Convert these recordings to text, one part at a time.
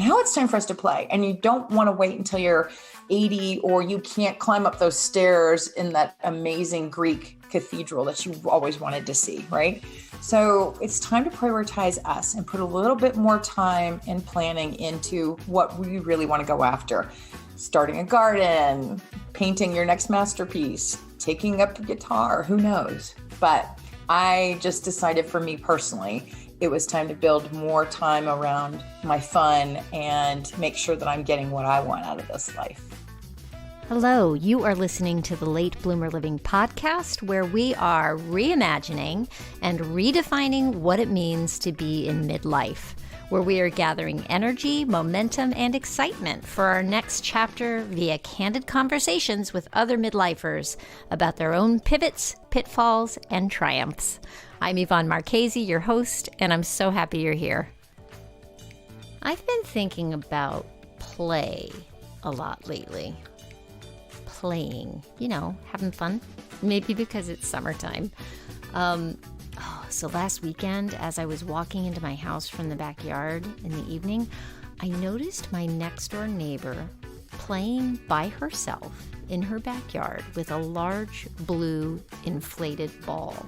now it's time for us to play. And you don't want to wait until you're 80 or you can't climb up those stairs in that amazing Greek cathedral that you've always wanted to see, right? So it's time to prioritize us and put a little bit more time and planning into what we really want to go after. Starting a garden, painting your next masterpiece, taking up a guitar, who knows? But I just decided for me personally, it was time to build more time around my fun and make sure that I'm getting what I want out of this life. Hello, you are listening to the Late Bloomer Living podcast, where we are reimagining and redefining what it means to be in midlife, where we are gathering energy, momentum, and excitement for our next chapter via candid conversations with other midlifers about their own pivots, pitfalls, and triumphs. I'm Yvonne Marchese, your host, and I'm so happy you're here. I've been thinking about play a lot lately. Playing, having fun, maybe because it's summertime. So last weekend, as I was walking into my house from the backyard in the evening, I noticed my next door neighbor playing by herself in her backyard with a large blue inflated ball.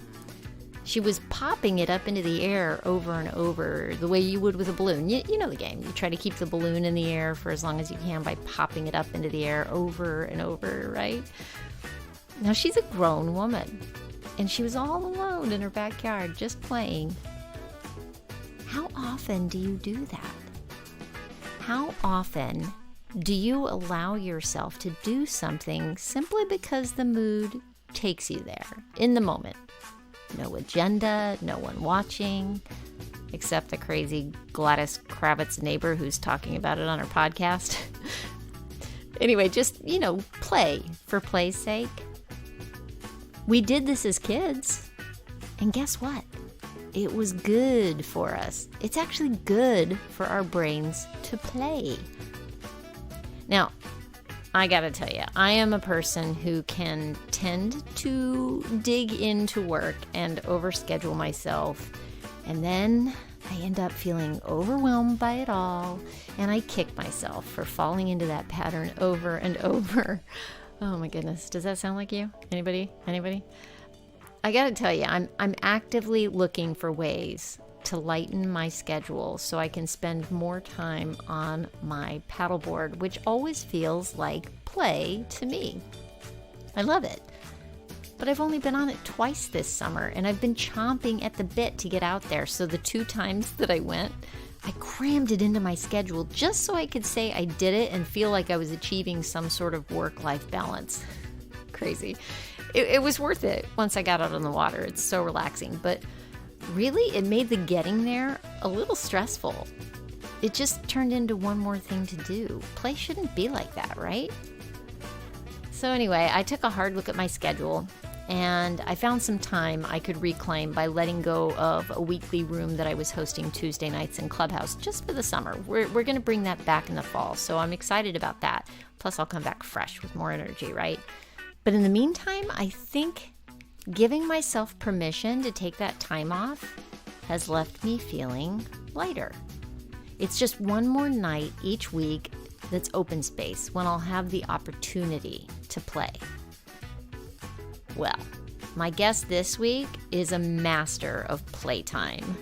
She was popping it up into the air over and over the way you would with a balloon. You know the game. You try to keep the balloon in the air for as long as you can by popping it up into the air over and over, right? Now, she's a grown woman, and she was all alone in her backyard just playing. How often do you do that? How often do you allow yourself to do something simply because the mood takes you there in the moment? No agenda, no one watching, except the crazy Gladys Kravitz neighbor who's talking about it on her podcast. Anyway, just, play for play's sake. We did this as kids, and guess what? It was good for us. It's actually good for our brains to play. Now, I gotta tell you, I am a person who can tend to dig into work and overschedule myself, and then I end up feeling overwhelmed by it all, and I kick myself for falling into that pattern over and over. Oh my goodness, does that sound like you? Anybody? I gotta tell you, I'm actively looking for ways to lighten my schedule so I can spend more time on my paddleboard, which always feels like play to me. I love it. But I've only been on it twice this summer, and I've been chomping at the bit to get out there. So the 2 times that I went, I crammed it into my schedule just so I could say I did it and feel like I was achieving some sort of work-life balance. Crazy. It was worth it once I got out on the water. It's so relaxing, but really, it made the getting there a little stressful. It just turned into one more thing to do. Play shouldn't be like that, right? So anyway, I took a hard look at my schedule, and I found some time I could reclaim by letting go of a weekly room that I was hosting Tuesday nights in Clubhouse just for the summer. We're going to bring that back in the fall, so I'm excited about that. Plus, I'll come back fresh with more energy, right? But in the meantime, I think giving myself permission to take that time off has left me feeling lighter. It's just one more night each week that's open space when I'll have the opportunity to play. Well, my guest this week is a master of playtime.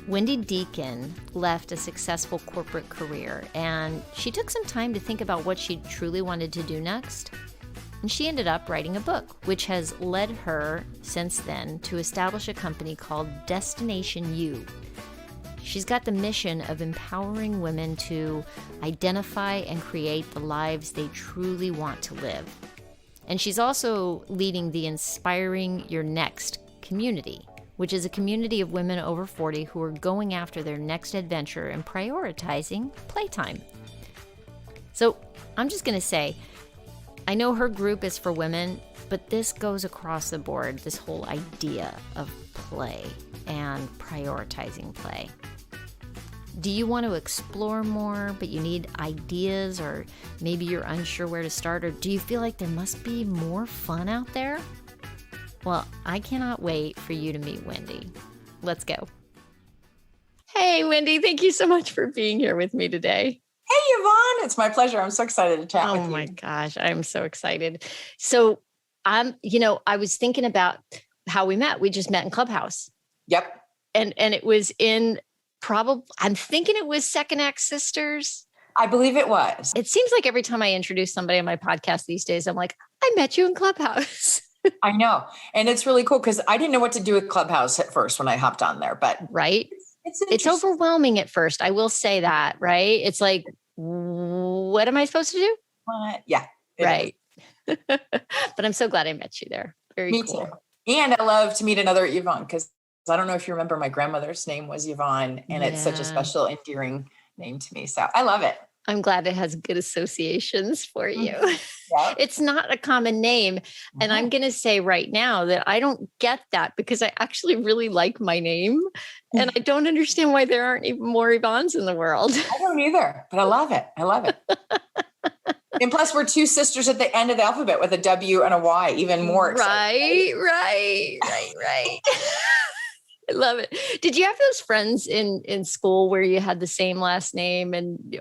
Wendy Deacon left a successful corporate career, and she took some time to think about what she truly wanted to do next. And she ended up writing a book, which has led her since then to establish a company called DestinationU. She's got the mission of empowering women to identify and create the lives they truly want to live. And she's also leading the Inspiring Your Next community, which is a community of women over 40 who are going after their next adventure and prioritizing playtime. So I'm just going to say, I know her group is for women, but this goes across the board, this whole idea of play and prioritizing play. Do you want to explore more, but you need ideas, or maybe you're unsure where to start, or do you feel like there must be more fun out there? Well, I cannot wait for you to meet Wendy. Let's go. Hey, Wendy, thank you so much for being here with me today. Hey, Yvonne. It's my pleasure. I'm so excited to chat with you. Oh my gosh, I'm so excited. So I was thinking about how we met. We just met in Clubhouse. Yep. And it was in I'm thinking it was Second Act Sisters. I believe it was. It seems like every time I introduce somebody on my podcast these days, I'm like, I met you in Clubhouse. I know. And it's really cool because I didn't know what to do with Clubhouse at first when I hopped on there, but right. It's overwhelming at first. I will say that, right? It's like, what am I supposed to do? Yeah. Right. But I'm so glad I met you there. Very Me cool. Too. And I love to meet another Yvonne because I don't know if you remember, my grandmother's name was Yvonne, and it's such a special, endearing name to me. So I love it. I'm glad it has good associations for you. Yeah. It's not a common name. And I'm going to say right now that I don't get that because I actually really like my name. And I don't understand why there aren't even more Yvonnes in the world. I don't either, but I love it. I love it. And plus, we're two sisters at the end of the alphabet with a W and a Y, even more exciting. Right. I love it. Did you have those friends in school where you had the same last name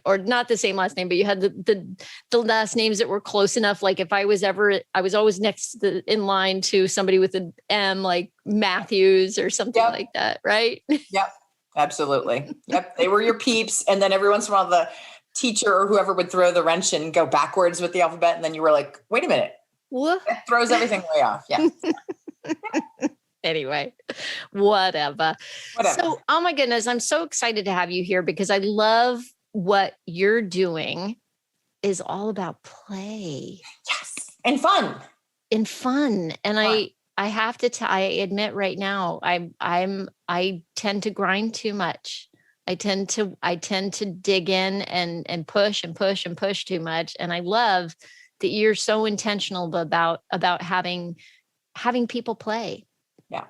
or not the same last name, but you had the last names that were close enough? Like if I was always next in line to somebody with an M, like Matthews or something like that. Right. Yep. Absolutely. Yep. They were your peeps. And then every once in a while, the teacher or whoever would throw the wrench and go backwards with the alphabet. And then you were like, wait a minute. What? That throws everything way off. Yeah. Anyway, whatever. So, oh my goodness, I'm so excited to have you here because I love what you're doing is all about play. Yes. And fun. And fun. And fun. I have to I admit right now, I tend to grind too much. I tend to dig in and push and push and push too much. And I love that you're so intentional about having people play. Yeah.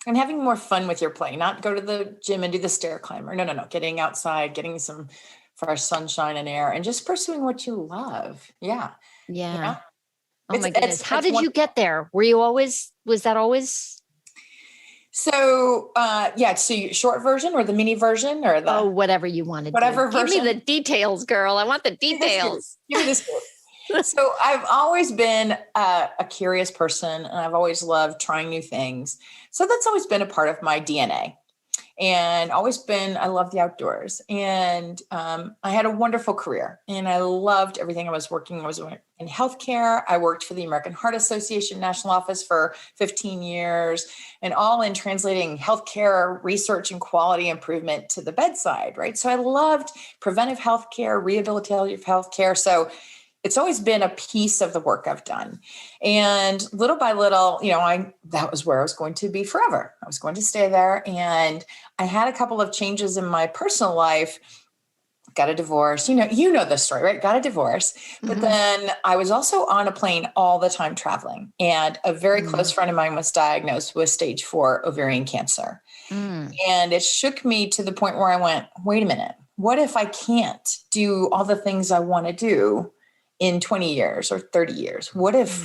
And having more fun with your play, not go to the gym and do the stair climber. No. Getting outside, getting some fresh sunshine and air and just pursuing what you love. Yeah. Yeah. You know? Oh my goodness. How did you get there? Was that always? So, so short version or the mini version or the whatever you wanted. Whatever version. Give me the details, girl. I want the details. Give me this. So I've always been a curious person and I've always loved trying new things. So that's always been a part of my DNA and I love the outdoors and I had a wonderful career and I loved everything I was working. I was in healthcare. I worked for the American Heart Association National Office for 15 years and all in translating healthcare research and quality improvement to the bedside, right? So I loved preventive healthcare, rehabilitative healthcare. So it's always been a piece of the work I've done. And little by little, that was where I was going to be forever. I was going to stay there. And I had a couple of changes in my personal life, got a divorce, you know the story, right? Got a divorce. But then I was also on a plane all the time traveling. And a very close friend of mine was diagnosed with stage 4 ovarian cancer. And it shook me to the point where I went, wait a minute, what if I can't do all the things I want to do in 20 years or 30 years? What if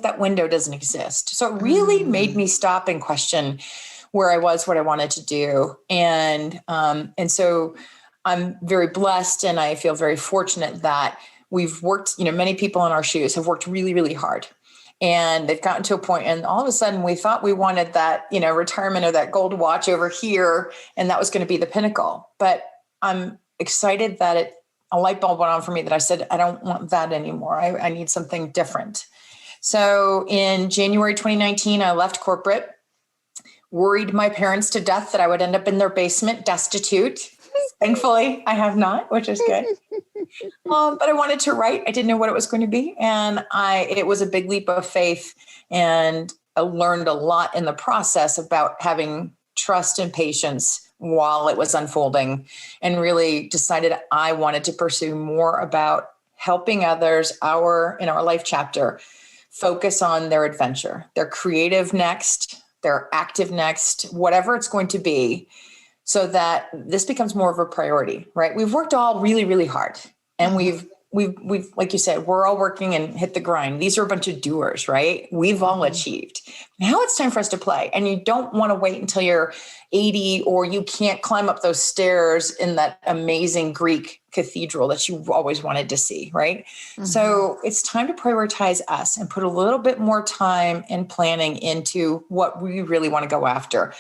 that window doesn't exist? So it really made me stop and question where I was, what I wanted to do. And so I'm very blessed and I feel very fortunate that we've worked, many people in our shoes have worked really, really hard. And they've gotten to a point and all of a sudden we thought we wanted that, retirement or that gold watch over here. And that was going to be the pinnacle. But I'm excited that a light bulb went on for me that I said, I don't want that anymore. I need something different. So in January 2019, I left corporate, worried my parents to death that I would end up in their basement destitute. Thankfully, I have not, which is good. But I wanted to write. I didn't know what it was going to be. And it was a big leap of faith. And I learned a lot in the process about having trust and patience while it was unfolding, and really decided I wanted to pursue more about helping others in our life chapter focus on their adventure, their creative next, their active next, whatever it's going to be, so that this becomes more of a priority, right? We've worked all really, really hard and we've we've, like you said, we're all working and hit the grind. These are a bunch of doers, right? We've all achieved. Now it's time for us to play. And you don't want to wait until you're 80 or you can't climb up those stairs in that amazing Greek cathedral that you always wanted to see, right? So it's time to prioritize us and put a little bit more time and planning into what we really want to go after.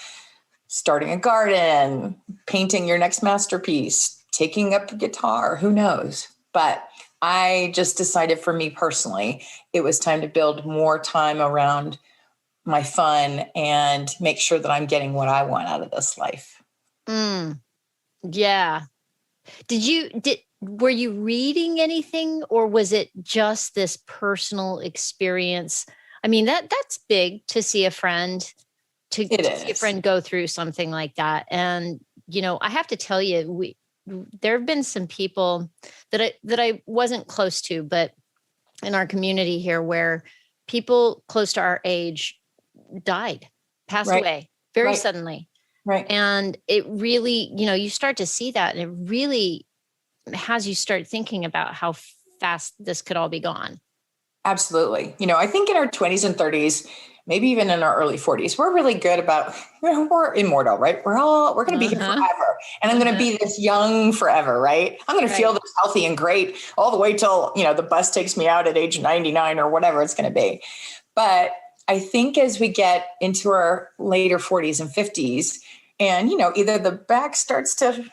Starting a garden, painting your next masterpiece, taking up a guitar, who knows? But I just decided for me personally, it was time to build more time around my fun and make sure that I'm getting what I want out of this life. Yeah. Were you reading anything, or was it just this personal experience? I mean, that's big to see a friend, see a friend go through something like that. And, I have to tell you, there have been some people that I wasn't close to, but in our community here, where people close to our age passed away very suddenly. Right. And it really, you start to see that, and it really has you start thinking about how fast this could all be gone. Absolutely. I think in our 20s and 30s, maybe even in our early 40s, we're really good about, we're immortal, right? We're going to be here forever. And I'm going to be this young forever, right? I'm going to feel this healthy and great all the way till, the bus takes me out at age 99 or whatever it's going to be. But I think as we get into our later 40s and 50s, and, either the back starts to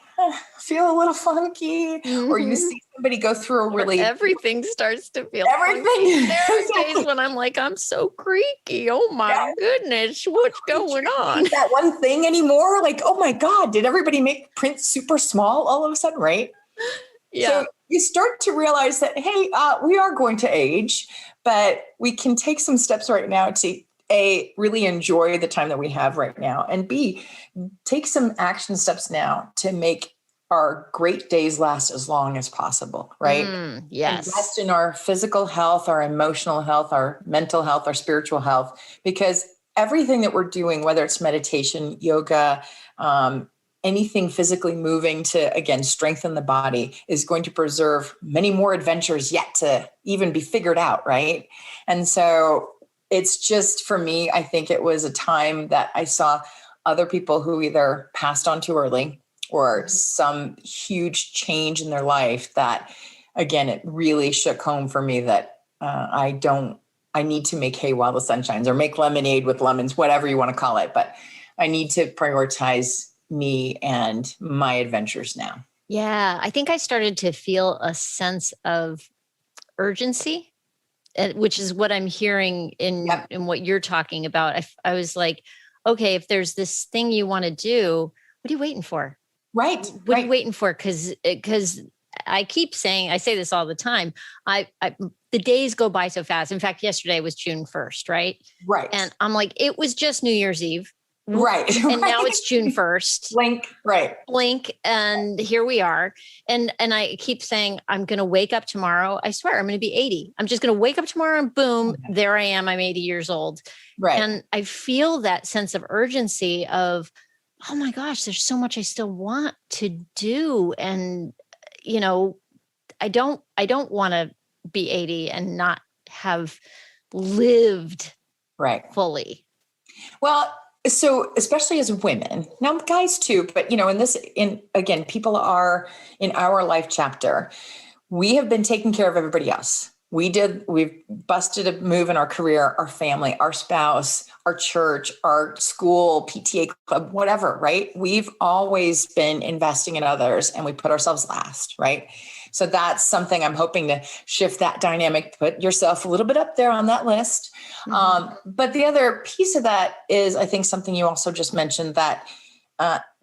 feel a little funky, or you see somebody go through everything starts to feel everything. Funky. There are days when I'm like, I'm so creaky. Oh my goodness, what's going on? That one thing anymore? Like, oh my God, did everybody make print super small all of a sudden, right? Yeah. So you start to realize that, hey, we are going to age, but we can take some steps right now to A, really enjoy the time that we have right now, and B, take some action steps now to make our great days last as long as possible, right? Yes. Invest in our physical health, our emotional health, our mental health, our spiritual health, because everything that we're doing, whether it's meditation, yoga, anything physically moving to, again, strengthen the body, is going to preserve many more adventures yet to even be figured out, right? And so it's just, for me, I think it was a time that I saw other people who either passed on too early or some huge change in their life that, again, it really shook home for me that I need to make hay while the sun shines, or make lemonade with lemons, whatever you want to call it. But I need to prioritize me and my adventures now. Yeah. I think I started to feel a sense of urgency, which is what I'm hearing in what you're talking about. I was like, okay, if there's this thing you want to do, what are you waiting for? Right. What are you waiting for? Because I keep saying, I say this all the time. The days go by so fast. In fact, yesterday was June 1st, right? Right. And I'm like, it was just New Year's Eve. Right. And now it's June 1st. Blink. And here we are. And I keep saying, I'm going to wake up tomorrow. I swear, I'm going to be 80. I'm just going to wake up tomorrow and boom, there I am. I'm 80 years old. Right. And I feel that sense of urgency of, oh my gosh, there's so much I still want to do. And, I don't want to be 80 and not have lived fully. Well, so especially as women, now guys too, but again, people are in our life chapter. We have been taking care of everybody else. We've busted a move in our career, our family, our spouse, our church, our school, PTA club, whatever, right? We've always been investing in others, and we put ourselves last, right? So that's something I'm hoping to shift that dynamic, put yourself a little bit up there on that list. But the other piece of that is, I think, something you also just mentioned, that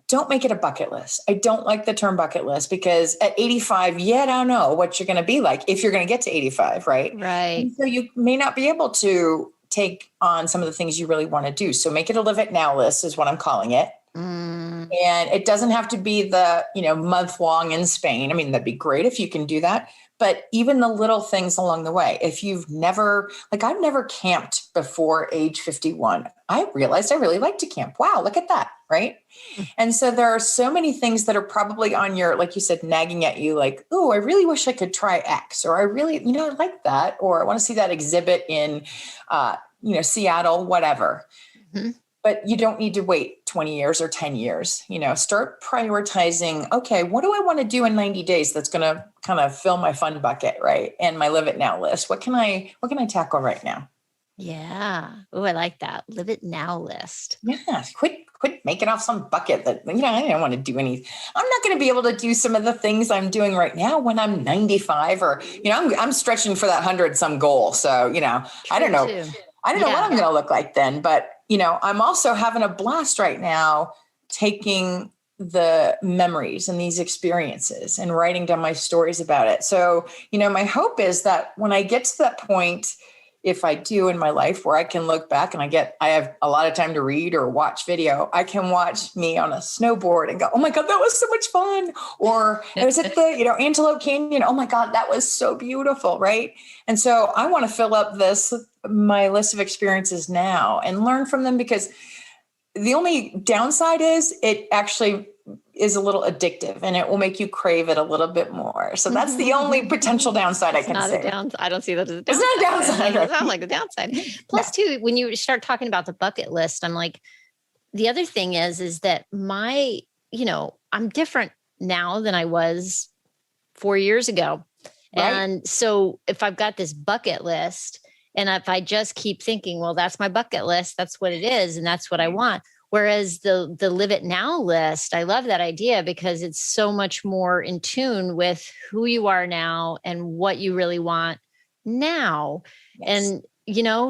don't make it a bucket list. I don't like the term bucket list, because at 85, I don't know what you're going to be like if you're going to get to 85, right? Right. And so you may not be able to take on some of the things you really want to do. So make it a live it now list is what I'm calling it. And it doesn't have to be the, month long in Spain. I mean, that'd be great if you can do that. But even the little things along the way, if you've never, I've never camped before age 51, I realized I really like to camp. Wow, look at that. Right. And so there are so many things that are probably on your, like you said, nagging at you, like, oh, I really wish I could try X, or I really, I like that, or I want to see that exhibit in, Seattle, whatever. Mm-hmm. But you don't need to wait 20 years or 10 years, start prioritizing, okay, what do I want to do in 90 days that's going to kind of fill my fun bucket, right? And my live it now list. What can I tackle right now? Yeah. Oh, I like that. Live it now list. Yeah. Quit making off some bucket that, I don't want to do anything. I'm not going to be able to do some of the things I'm doing right now when I'm 95 or, I'm stretching for that 100 some goal. So, I don't know. Too. I don't know what I'm going to look like then, but I'm also having a blast right now taking the memories and these experiences and writing down my stories about it. So, my hope is that when I get to that point, if I do in my life where I can look back and I have a lot of time to read or watch video, I can watch me on a snowboard and go, oh my God, that was so much fun. Or I was at the, Antelope Canyon. Oh my God, that was so beautiful. Right. And so I want to fill up my list of experiences now and learn from them, because the only downside is it actually is a little addictive and it will make you crave it a little bit more. So that's the only potential downside I can say. I don't see that as a downside. It's not a downside. It sounds like a downside. Plus too, when you start talking about the bucket list, I'm like, the other thing is that I'm different now than I was 4 years ago. Right. And so if I've got this bucket list and if I just keep thinking, well, that's my bucket list, that's what it is. And that's what I want. Whereas the live it now list, I love that idea because it's so much more in tune with who you are now and what you really want now. Yes. And,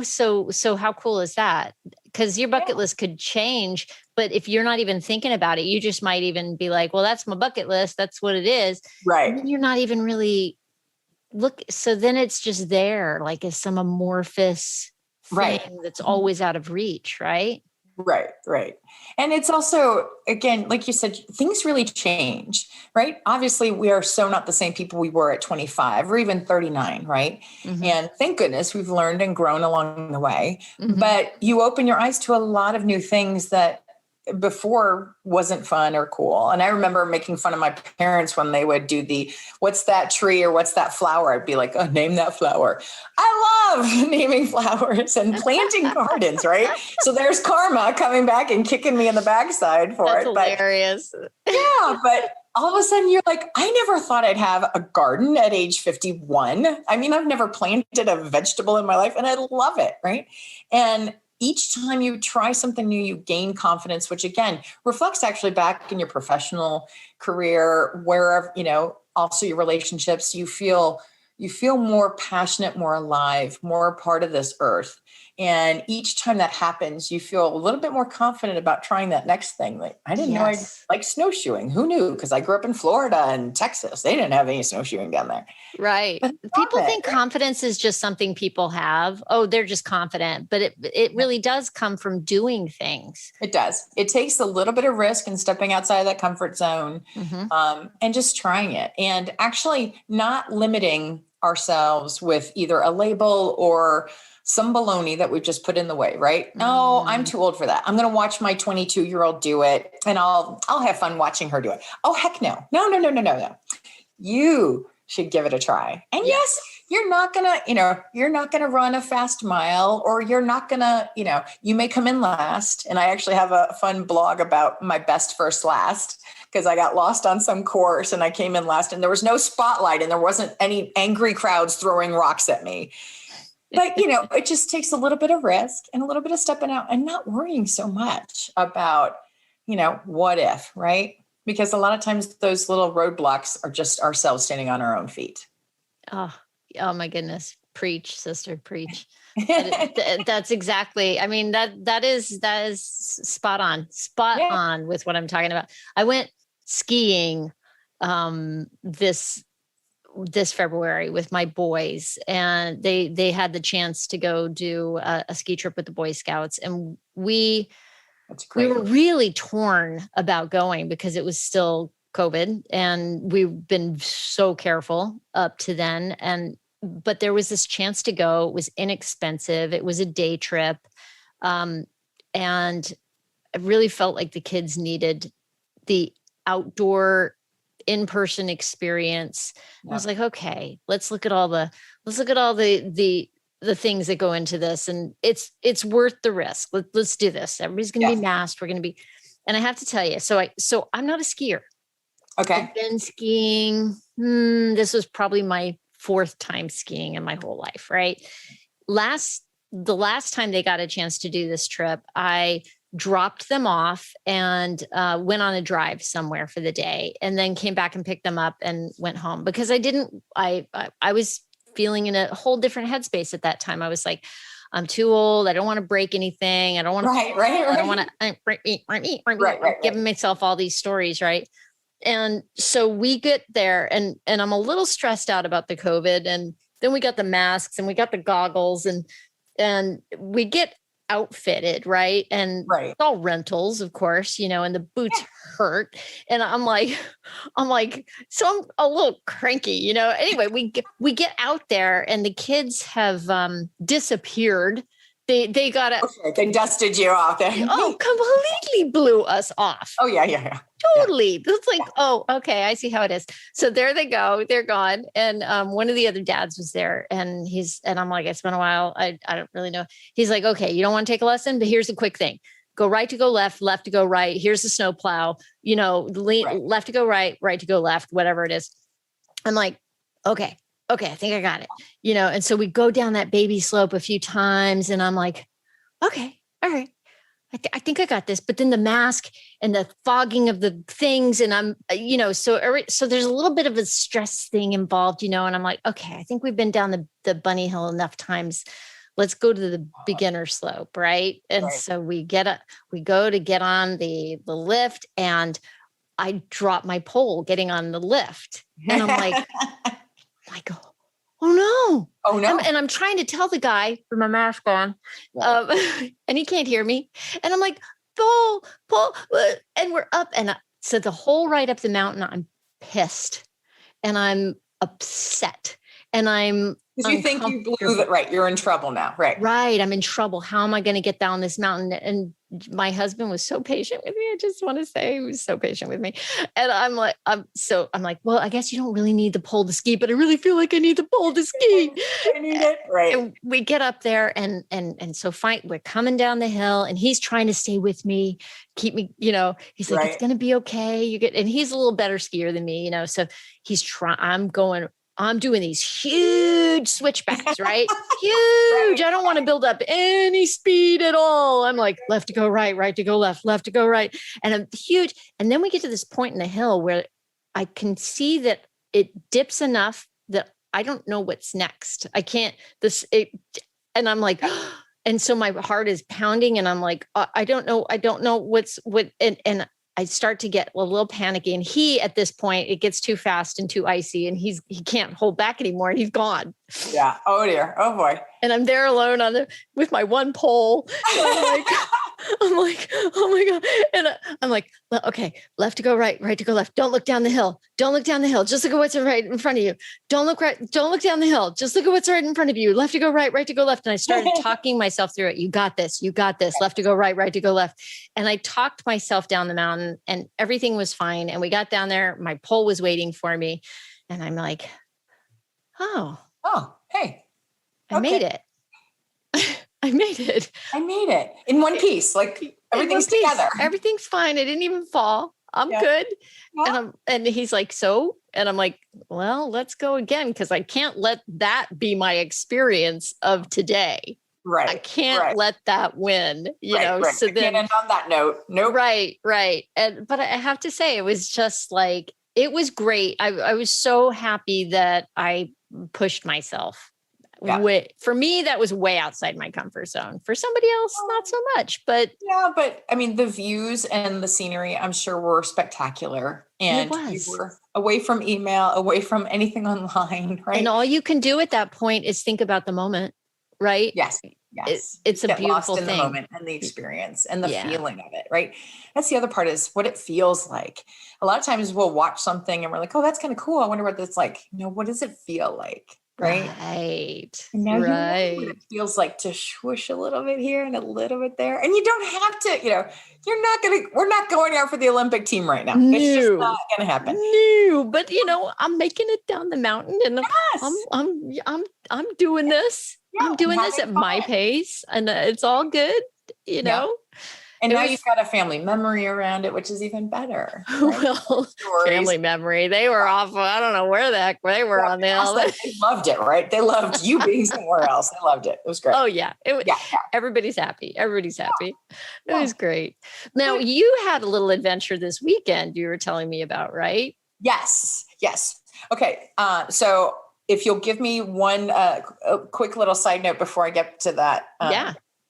so how cool is that? Because your bucket list could change, but if you're not even thinking about it, you just might even be like, well, that's my bucket list. That's what it is. Right. And you're not even really so then it's just there, like as some amorphous thing that's always out of reach. Right. Right. And it's also, again, like you said, things really change, right? Obviously, we are so not the same people we were at 25 or even 39, right? Mm-hmm. And thank goodness we've learned and grown along the way. Mm-hmm. But you open your eyes to a lot of new things that before wasn't fun or cool. And I remember making fun of my parents when they would do what's that tree or what's that flower? I'd be like, oh, name that flower. I love naming flowers and planting gardens, right? So there's karma coming back and kicking me in the backside for That's it. Hilarious. But all of a sudden you're like, I never thought I'd have a garden at age 51. I mean, I've never planted a vegetable in my life and I love it, right? And each time you try something new, you gain confidence, which again reflects actually back in your professional career, wherever, also your relationships. You feel more passionate, more alive, more a part of this earth. And each time that happens, you feel a little bit more confident about trying that next thing. Like, I didn't know I like snowshoeing. Who knew? Because I grew up in Florida and Texas. They didn't have any snowshoeing down there. Right. People think confidence is just something people have. Oh, they're just confident. But it really does come from doing things. It does. It takes a little bit of risk and stepping outside of that comfort zone, and just trying it. And actually not limiting ourselves with either a label or some baloney that we've just put in the way, right? No, I'm too old for that. I'm going to watch my 22-year-old do it and I'll have fun watching her do it. Oh, heck no. No. You should give it a try. And yes, you're not going to run a fast mile, or you're not going to, you may come in last. And I actually have a fun blog about my best first last, because I got lost on some course and I came in last and there was no spotlight and there wasn't any angry crowds throwing rocks at me. But, it just takes a little bit of risk and a little bit of stepping out and not worrying so much about, what if, right? Because a lot of times those little roadblocks are just ourselves standing on our own feet. Oh my goodness. Preach, sister, preach. That's exactly, I mean, that is spot on with what I'm talking about. I went skiing, this February with my boys, and they had the chance to go do a ski trip with the Boy Scouts. And we That's we great. were really torn about going because it was still COVID and we've been so careful up to then. But there was this chance to go. It was inexpensive. It was a day trip. And I really felt like the kids needed the outdoor in-person experience. I was like, okay, let's look at all the things that go into this. And it's worth the risk. Let's do this. Everybody's going to be masked. We're going to be, and I have to tell you, so I'm not a skier. Okay. I've been skiing. This was probably my 4th time skiing in my whole life. Right. The last time they got a chance to do this trip, I dropped them off and went on a drive somewhere for the day and then came back and picked them up and went home because I was feeling in a whole different headspace at that time. I was like, I'm too old. I don't want to break anything. I don't want to, I don't want to break me, giving myself all these stories. Right. And so we get there and I'm a little stressed out about the COVID. And then we got the masks and we got the goggles and we get outfitted. Right. And it's all rentals, of course, and the boots hurt. And I'm like, so I'm a little cranky, anyway, we get out there and the kids have disappeared. They got they dusted you off there. Completely blew us off. Oh yeah. Totally. Yeah. It's like, oh, okay. I see how it is. So there they go. They're gone. And one of the other dads was there and I'm like, it's been a while. I don't really know. He's like, okay, you don't want to take a lesson, but here's a quick thing. Go right to go left, left to go right. Here's the snow plow, left to go right, right to go left, whatever it is. I'm like, okay, I think I got it, and so we go down that baby slope a few times and I'm like, okay, all right. I think I got this, but then the mask and the fogging of the things and I'm, so there's a little bit of a stress thing involved, and I'm like, okay, I think we've been down the bunny hill enough times. Let's go to the beginner slope. Right. And so we go to get on the lift and I drop my pole getting on the lift and I'm like, oh no. And I'm trying to tell the guy with my mask on, and he can't hear me. And I'm like, pull, and we're up. And so the whole ride up the mountain, I'm pissed and I'm upset and I'm, because you think you blew that, right? You're in trouble now, right? Right. I'm in trouble. How am I going to get down this mountain? And my husband was so patient with me. I just want to say he was so patient with me. And I'm like, well, I guess you don't really need the pole to ski, but I really feel like I need the pole to ski. I need it. Right. And we get up there and so fine. We're coming down the hill and he's trying to stay with me, keep me, he's like, it's going to be okay. And he's a little better skier than me, so he's I'm doing these huge switchbacks, right? Huge. I don't want to build up any speed at all. I'm like left to go right, right to go left, left to go right. And I'm huge. And then we get to this point in the hill where I can see that it dips enough that I don't know what's next. I can't and I'm like, and so my heart is pounding and I'm like, I don't know and I start to get a little panicky and he, at this point, it gets too fast and too icy and he can't hold back anymore and he's gone. Yeah. Oh dear. Oh boy. And I'm there alone with my one pole. I'm like, oh my God. And I'm like, well, okay, left to go right, right to go left. Don't look down the hill. Don't look down the hill. Just look at what's right in front of you. Don't look down the hill. Just look at what's right in front of you. Left to go right, right to go left. And I started talking myself through it. You got this. Left to go right, right to go left. And I talked myself down the mountain and everything was fine. And we got down there. My pole was waiting for me. And I'm like, oh, hey, I made it. I made it in one piece. Like everything's together. Everything's fine. I didn't even fall. I'm good. Yeah. And he's like, so, and I'm like, well, let's go again. Cause I can't let that be my experience of today. Right. I can't let that win, Right. So then end on that note. Nope. Right. But I have to say, it was just like, it was great. I was so happy that I pushed myself. Yeah. For me, that was way outside my comfort zone. For somebody else, not so much, but I mean, the views and the scenery, I'm sure were spectacular. And you were away from email, away from anything online, right? And all you can do at that point is think about the moment, right? Yes. Yes. it's a Get beautiful lost in thing. the moment and the experience and the Yeah. feeling of it, right? That's the other part, is what it feels like. A lot of times we'll watch something and we're like, oh, that's kind of cool. I wonder what that's like. What does it feel like? Right. Right. And now you know what Right. it feels like to swoosh a little bit here and a little bit there. And you don't have to, we're not going out for the Olympic team right now. It's just No. not going to happen. No, but I'm making it down the mountain, and Yes. I'm doing this. Yeah, I'm doing this at having my fun. pace, and it's all good, you know. And It now was- you've got a family memory around it, which is even better. Right? Well, Stories. family memory. They were off. I don't know where the heck they were on the hill. They loved it, right? They loved you being somewhere else. They loved it. It was great. Oh yeah. Everybody's happy. Everybody's happy. It Yeah. was great. Now you had a little adventure this weekend you were telling me about, right? Yes. Okay. So if you'll give me one a quick little side note before I get to that.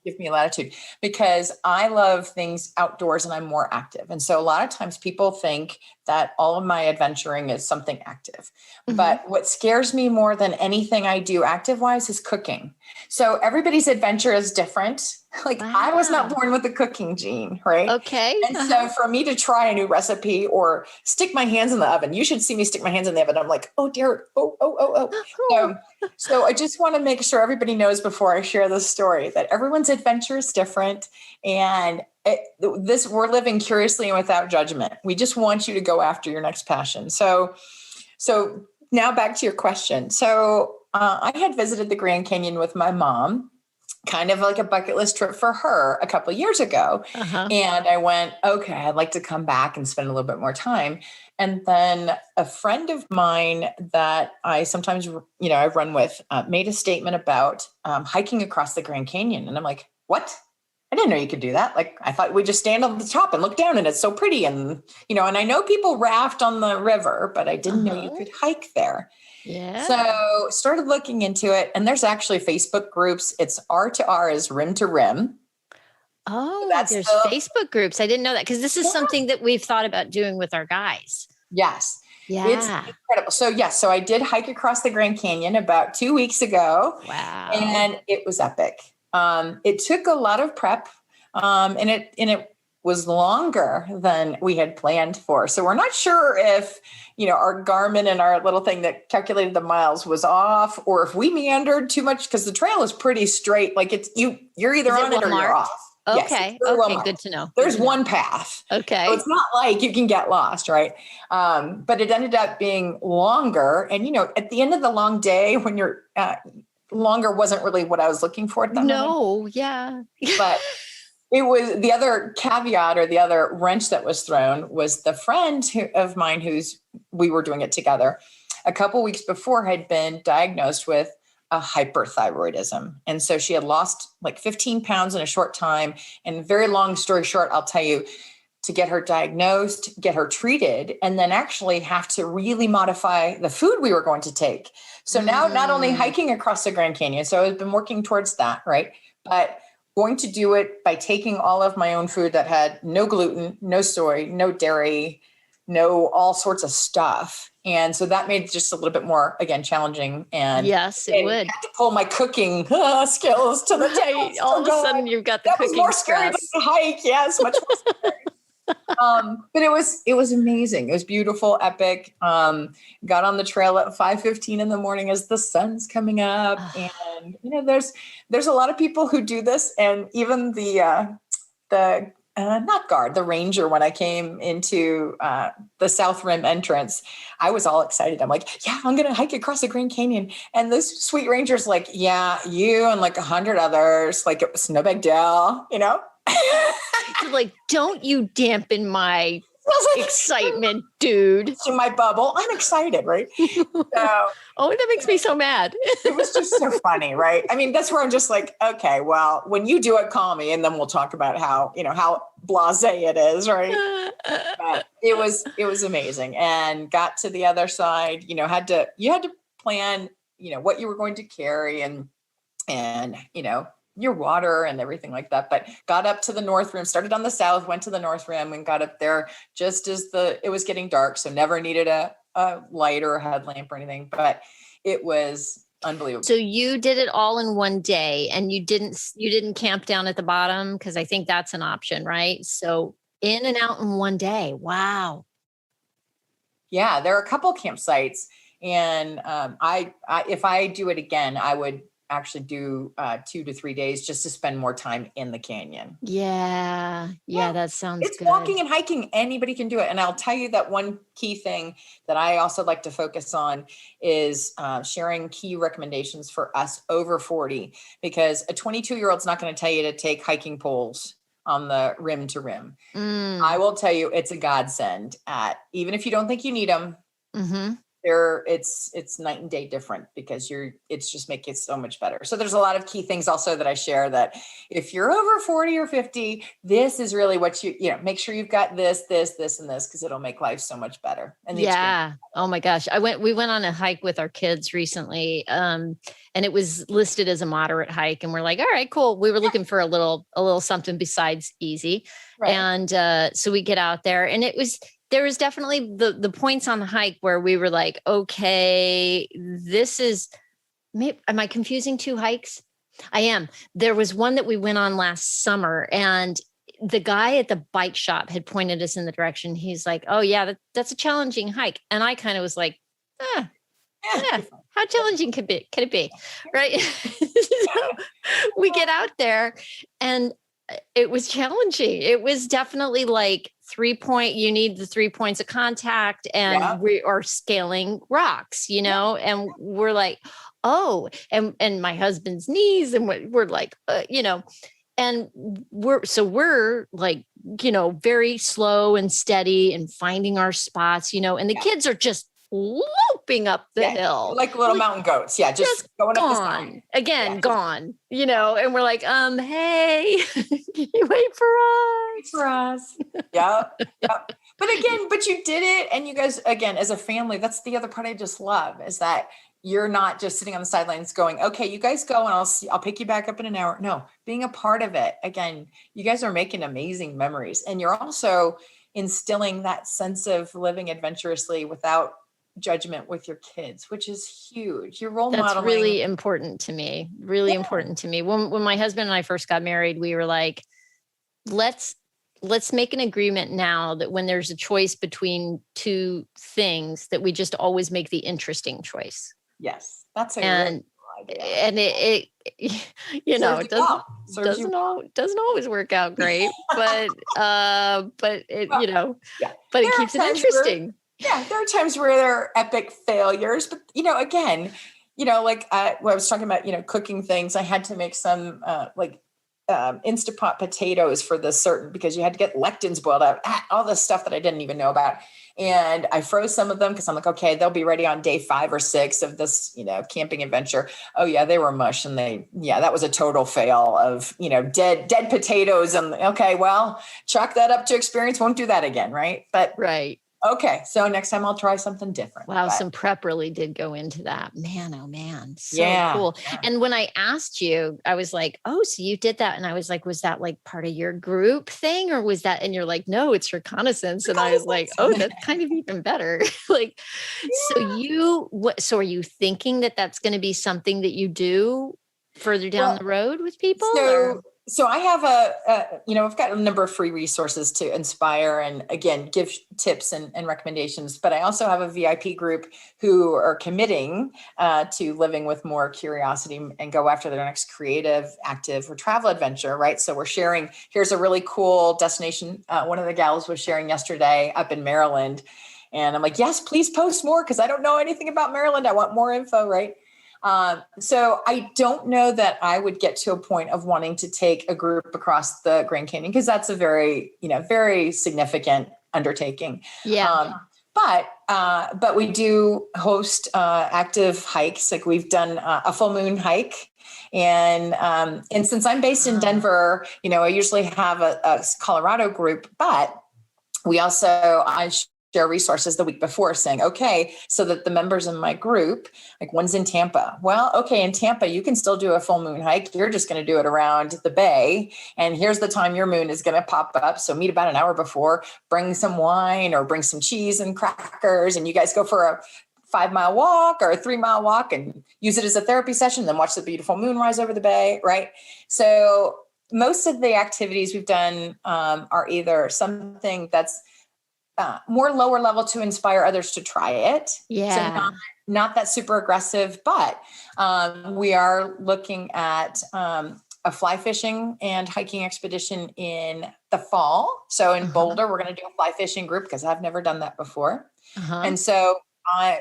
Give me latitude, because I love things outdoors and I'm more active. And so a lot of times people think that all of my adventuring is something active, but what scares me more than anything I do active wise is cooking. So everybody's adventure is different. Like I was not born with the cooking gene, right? Okay. And so for me to try a new recipe or stick my hands in the oven, you should see me stick my hands in the oven. I'm like, oh dear. Oh. So I just want to make sure everybody knows before I share this story that everyone's adventure is different. And we're living curiously and without judgment. We just want you to go after your next passion. So now back to your question. So I had visited the Grand Canyon with my mom, kind of like a bucket list trip for her a couple of years ago. And I went, okay, I'd like to come back and spend a little bit more time. And then a friend of mine that I sometimes, I run with, made a statement about hiking across the Grand Canyon. And I'm like, what? I didn't know you could do that. Like, I thought we just stand on the top and look down and it's so pretty. And, and I know people raft on the river, but I didn't know you could hike there. Yeah. So started looking into it, and there's actually Facebook groups. It's R to R is rim to rim. Oh, So there's Facebook groups. I didn't know that, because this is something that we've thought about doing with our guys. Yes. Yeah. It's incredible. So I did hike across the Grand Canyon about 2 weeks ago. Wow. And it was epic. It took a lot of prep, and it was longer than we had planned for. So we're not sure if, our Garmin and our little thing that calculated the miles was off, or if we meandered too much, because the trail is pretty straight. Like you're either on it or you're off. Okay. Yes, Okay. Good to know. There's one path. Okay. So it's not like you can get lost, right? But it ended up being longer. And, at the end of the long day, when you're longer wasn't really what I was looking for at that moment. Yeah. But it was the other caveat, or the other wrench that was thrown, was the friend of mine we were doing it together a couple weeks before had been diagnosed with a hyperthyroidism. And so she had lost like 15 pounds in a short time. And very long story short, I'll tell you, to get her diagnosed, get her treated, and then actually have to really modify the food we were going to take. So now not only hiking across the Grand Canyon, so I've been working towards that, right? But going to do it by taking all of my own food that had no gluten, no soy, no dairy, no all sorts of stuff. And so that made it just a little bit more, again, challenging. And yes, it would. I had to pull my cooking skills to the table. All of a sudden you've got the that cooking was more scary than the hike. Yes, much more scary. But it was amazing. It was beautiful, epic. Got on the trail at 5:15 in the morning as the sun's coming up. And, there's a lot of people who do this. And even the not guard, the ranger, when I came into the South Rim entrance, I was all excited. I'm like, yeah, I'm going to hike across the Grand Canyon. And this sweet ranger's like, yeah, you and like 100 others, like it was no big deal, Like, don't you dampen my excitement, dude. It's in my bubble. I'm excited, right? So, that makes me so mad. It was just so funny, right? I mean, that's where I'm just like, okay, well, when you do it, call me, and then we'll talk about how blasé it is, right? But it was amazing, and got to the other side. You had to plan, what you were going to carry, and your water and everything like that. But got up to the North Rim, started on the south, went to the North Rim, and got up there just as it was getting dark. So never needed a light or a headlamp or anything, but it was Unbelievable. So you did it all in one day, and you didn't camp down at the bottom, because I think that's an option, right? So in and out in one day. Wow. Yeah, there are a couple campsites, and if I do it again, I would actually do 2 to 3 days just to spend more time in the canyon. Yeah. Yeah, that sounds It's good. walking and hiking. Anybody can do it. And I'll tell you that one key thing that I also like to focus on is sharing key recommendations for us over 40, because a 22-year-old's not going to tell you to take hiking poles on the rim to rim. I will tell you, it's a godsend. Even if you don't think you need them, it's night and day different, because it's just making it so much better. So there's a lot of key things also that I share, that if you're over 40 or 50, this is really what make sure you've got this, and this, because it'll make life so much better. And yeah. Oh my gosh. We went on a hike with our kids recently. And it was listed as a moderate hike, and we're like, all right, cool. We were looking for a little something besides easy. Right. And so we get out there, and there was definitely the points on the hike where we were like, okay, am I confusing two hikes? I am. There was one that we went on last summer, and the guy at the bike shop had pointed us in the direction. He's like, oh yeah, that's a challenging hike. And I kind of was like, yeah, how challenging can it be? Right. So we get out there, and it was challenging. It was definitely like you need the 3 points of contact, and we are scaling rocks, and we're like, oh, and my husband's knees, and we're like, and we're like, very slow and steady and finding our spots, and the kids are just loping up the hill like little mountain goats. Yeah, just going up the side. Again, gone. And we're like, hey, can you wait for us? Yeah. But you did it, and you guys, again, as a family, that's the other part I just love, is that you're not just sitting on the sidelines going, okay, you guys go, and I'll pick you back up in an hour. No, being a part of it. Again, you guys are making amazing memories, and you're also instilling that sense of living adventurously without judgment with your kids, which is huge. Your role modeling. That's really important to me. Really important to me. When my husband and I first got married, we were like, let's make an agreement now that when there's a choice between two things, that we just always make the interesting choice. Yes, that's a and idea. And it doesn't always work out great, but it keeps it interesting. There are times where there are epic failures, but again, like when I was talking about cooking things, I had to make some Instapot potatoes for this because you had to get lectins boiled up, all this stuff that I didn't even know about. And I froze some of them because I'm like, okay, they'll be ready on day 5 or 6 of this, camping adventure. Oh yeah, they were mush, and that was a total fail of, dead potatoes. And okay, well, chalk that up to experience. Won't do that again. Right. But right. Okay. So next time I'll try something different. Wow. Some prep really did go into that. Man, oh man. So cool. Yeah. And when I asked you, I was like, oh, so you did that. And I was like, was that like part of your group thing, or was that, and you're like, no, it's reconnaissance. And I was like, oh, that's kind of even better. So are you thinking that that's going to be something that you do further down the road with people? So I have I've got a number of free resources to inspire and, again, give tips and recommendations. But I also have a VIP group who are committing to living with more curiosity and go after their next creative, active, or travel adventure, right? So we're sharing, here's a really cool destination. One of the gals was sharing yesterday up in Maryland. And I'm like, yes, please post more, because I don't know anything about Maryland. I want more info, right? So I don't know that I would get to a point of wanting to take a group across the Grand Canyon, because that's a very, very significant undertaking. Yeah. But we do host active hikes. Like we've done a full moon hike. And since I'm based in Denver, I usually have a Colorado group, but I share resources the week before saying, okay, so that the members in my group, like one's in Tampa. Well, okay, in Tampa, you can still do a full moon hike. You're just going to do it around the bay. And here's the time your moon is going to pop up. So meet about an hour before, bring some wine or bring some cheese and crackers. And you guys go for a 5-mile walk or a 3-mile walk and use it as a therapy session, then watch the beautiful moon rise over the bay, right? So most of the activities we've done are either something that's more lower level to inspire others to try it. Yeah. So not that super aggressive, but we are looking at a fly fishing and hiking expedition in the fall. So in Boulder, we're going to do a fly fishing group because I've never done that before. And so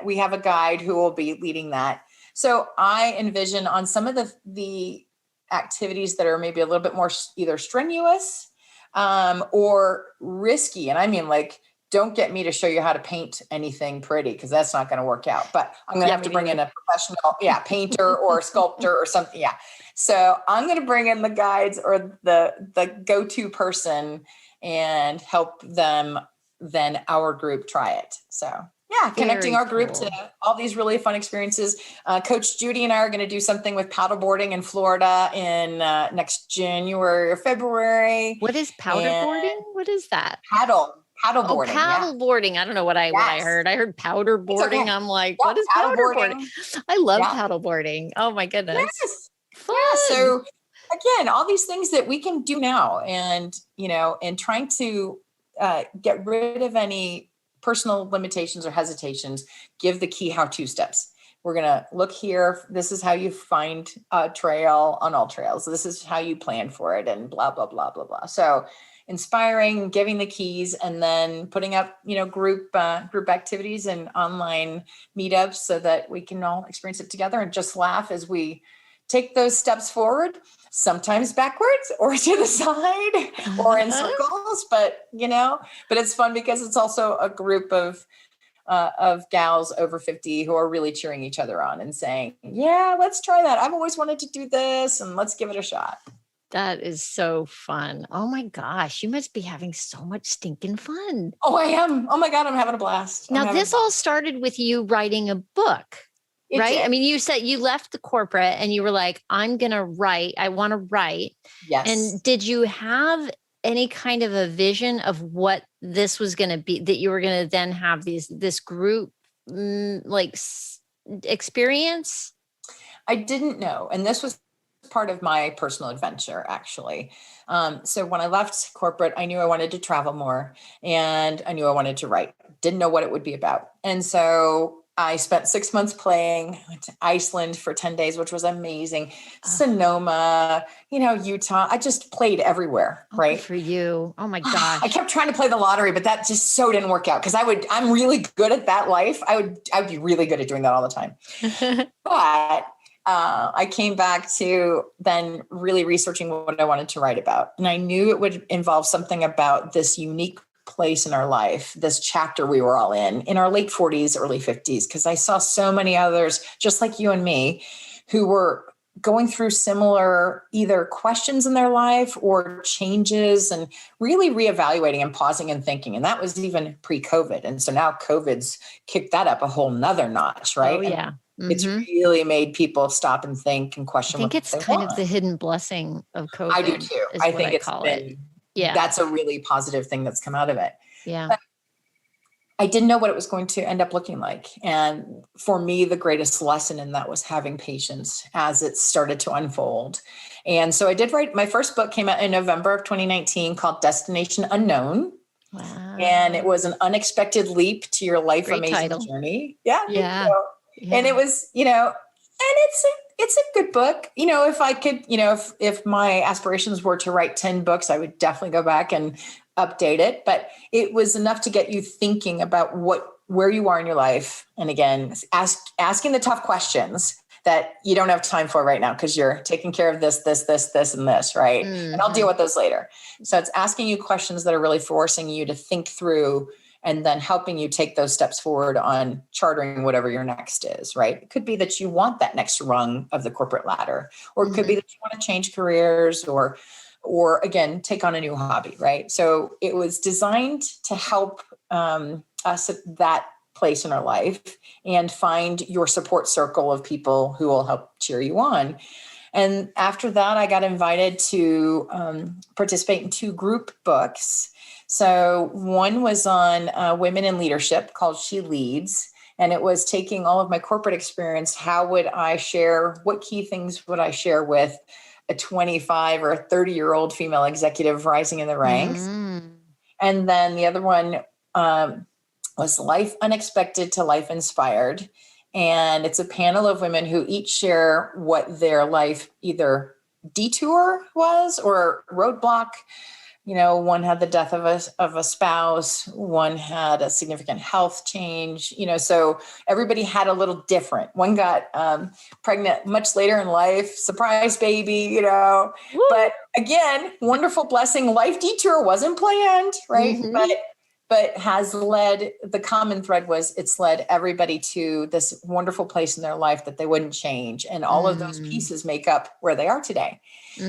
we have a guide who will be leading that. So I envision on some of the activities that are maybe a little bit more either strenuous or risky. And I mean, like, don't get me to show you how to paint anything pretty because that's not going to work out. But I'm going to have to bring in a professional, painter or sculptor or something. Yeah. So I'm going to bring in the guides or the go-to person and help them, then our group try it. So connecting our group to all these really fun experiences. Coach Judy and I are going to do something with paddleboarding in Florida in next January or February. What is powderboarding? What is that? Paddleboarding. Oh, paddleboarding. I don't know what I heard. I heard powderboarding. Okay. I'm like, what is powderboarding? I love paddleboarding. Oh my goodness. Yes. Fun. Yeah. So again, all these things that we can do now and, and trying to get rid of any personal limitations or hesitations, give the key how-to steps. We're going to look here. This is how you find a trail on all trails. This is how you plan for it and blah, blah, blah, blah, blah. So inspiring, giving the keys, and then putting up, group activities and online meetups so that we can all experience it together and just laugh as we take those steps forward, sometimes backwards or to the side or in circles, but it's fun because it's also a group of gals over 50 who are really cheering each other on and saying, yeah, let's try that. I've always wanted to do this and let's give it a shot. That is so fun. Oh my gosh. You must be having so much stinking fun. Oh, I am. Oh my God. I'm having a blast. Now this all started with you writing a book, right? I mean, you said you left the corporate and you were like, I'm going to write. I want to write. Yes. And did you have any kind of a vision of what this was going to be, that you were going to then have this group experience? I didn't know. And this was part of my personal adventure, actually. So when I left corporate, I knew I wanted to travel more and I knew I wanted to write. Didn't know what it would be about. And so I spent 6 months playing. I went to Iceland for 10 days, which was amazing. Sonoma, Utah. I just played everywhere, right? For you. Oh my gosh. I kept trying to play the lottery, but that just so didn't work out because I'm really good at that life. I would be really good at doing that all the time. But I came back to then really researching what I wanted to write about. And I knew it would involve something about this unique place in our life, this chapter we were all in our late 40s, early 50s, because I saw so many others just like you and me who were going through similar either questions in their life or changes and really reevaluating and pausing and thinking. And that was even pre-COVID. And so now COVID's kicked that up a whole nother notch, right? Oh, yeah. It's really made people stop and think and question. I think it's kind of the hidden blessing of COVID. I do too. I think it's been, that's a really positive thing that's come out of it. Yeah. But I didn't know what it was going to end up looking like. And for me, the greatest lesson in that was having patience as it started to unfold. And so I did write, my first book came out in November of 2019 called Destination Unknown. Wow. And it was an unexpected leap to your life. Great amazing title. Journey. Yeah. Yeah. And it was, and it's a good book. If I could, if my aspirations were to write 10 books, I would definitely go back and update it. But it was enough to get you thinking about where you are in your life. And again, asking the tough questions that you don't have time for right now because you're taking care of this, and this, right? Mm-hmm. And I'll deal with those later. So it's asking you questions that are really forcing you to think through and then helping you take those steps forward on chartering whatever your next is, right? It could be that you want that next rung of the corporate ladder, or it could be that you want to change careers or again, take on a new hobby, right? So it was designed to help us at that place in our life and find your support circle of people who will help cheer you on. And after that, I got invited to participate in 2 group books. So one was on women in leadership called She Leads. And it was taking all of my corporate experience. How would I share? What key things would I share with a 25 or a 30-year-old female executive rising in the ranks? And then the other one was Life Unexpected to Life Inspired. And it's a panel of women who each share what their life either detour was or roadblock. One had the death of a spouse, one had a significant health change, so everybody had a little different. One got pregnant much later in life, surprise baby, Woo. But again, wonderful blessing. Life detour wasn't planned, right? Mm-hmm. But has led, the common thread was it's led everybody to this wonderful place in their life that they wouldn't change. And all of those pieces make up where they are today.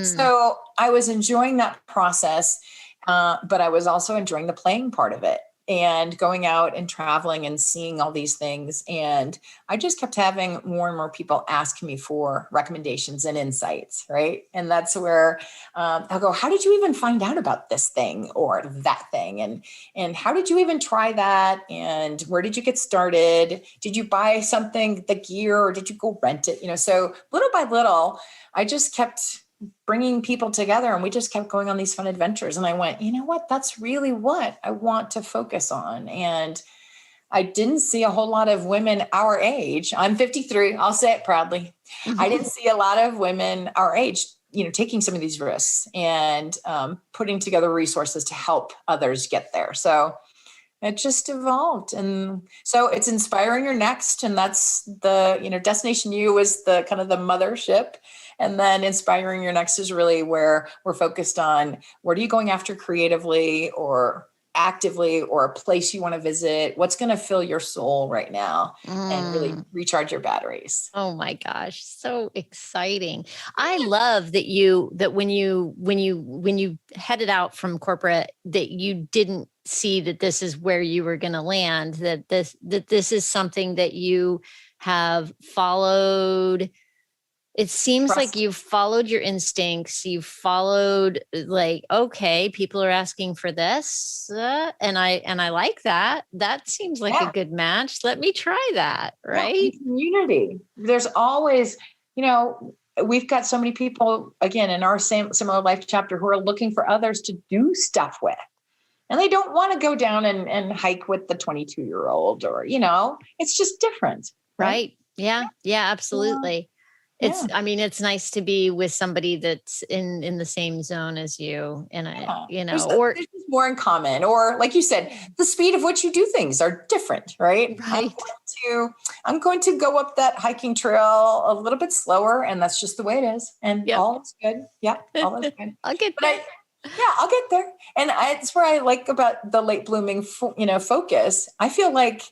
So I was enjoying that process, but I was also enjoying the playing part of it and going out and traveling and seeing all these things. And I just kept having more and more people ask me for recommendations and insights, right? And that's where I'll go, how did you even find out about this thing or that thing? And how did you even try that? And where did you get started? Did you buy something, the gear, or did you go rent it? So little by little, I just kept bringing people together and we just kept going on these fun adventures. And I went, you know what, that's really what I want to focus on. And I didn't see a whole lot of women our age. I'm 53. I'll say it proudly. I didn't see a lot of women our age, taking some of these risks and putting together resources to help others get there. So it just evolved. And so it's Inspiring Your Next. And that's the, DestinationU is the kind of the mothership. And then Inspiring Your Next is really where we're focused on what are you going after creatively or actively, or a place you want to visit, what's going to fill your soul right now and really recharge your batteries. Oh my gosh. So exciting. I love that when you headed out from corporate, that you didn't see that this is where you were going to land, that this is something that you have followed. It seems like you've followed your instincts. You've followed okay, people are asking for this. And I like that. That seems like a good match. Let me try that. Right. Community. There's always, we've got so many people again in our similar life chapter who are looking for others to do stuff with. And they don't want to go down and hike with the 22-year-old or, it's just different. Right. Yeah. Yeah, absolutely. It's nice to be with somebody that's in the same zone as you, and there's more in common, or like you said, the speed of which you do things are different, right? Right. I'm going to go up that hiking trail a little bit slower, and that's just the way it is. And all is good. Yeah, all is good. I'll get there. I'll get there. And it's where I like about the late blooming, focus. I feel like,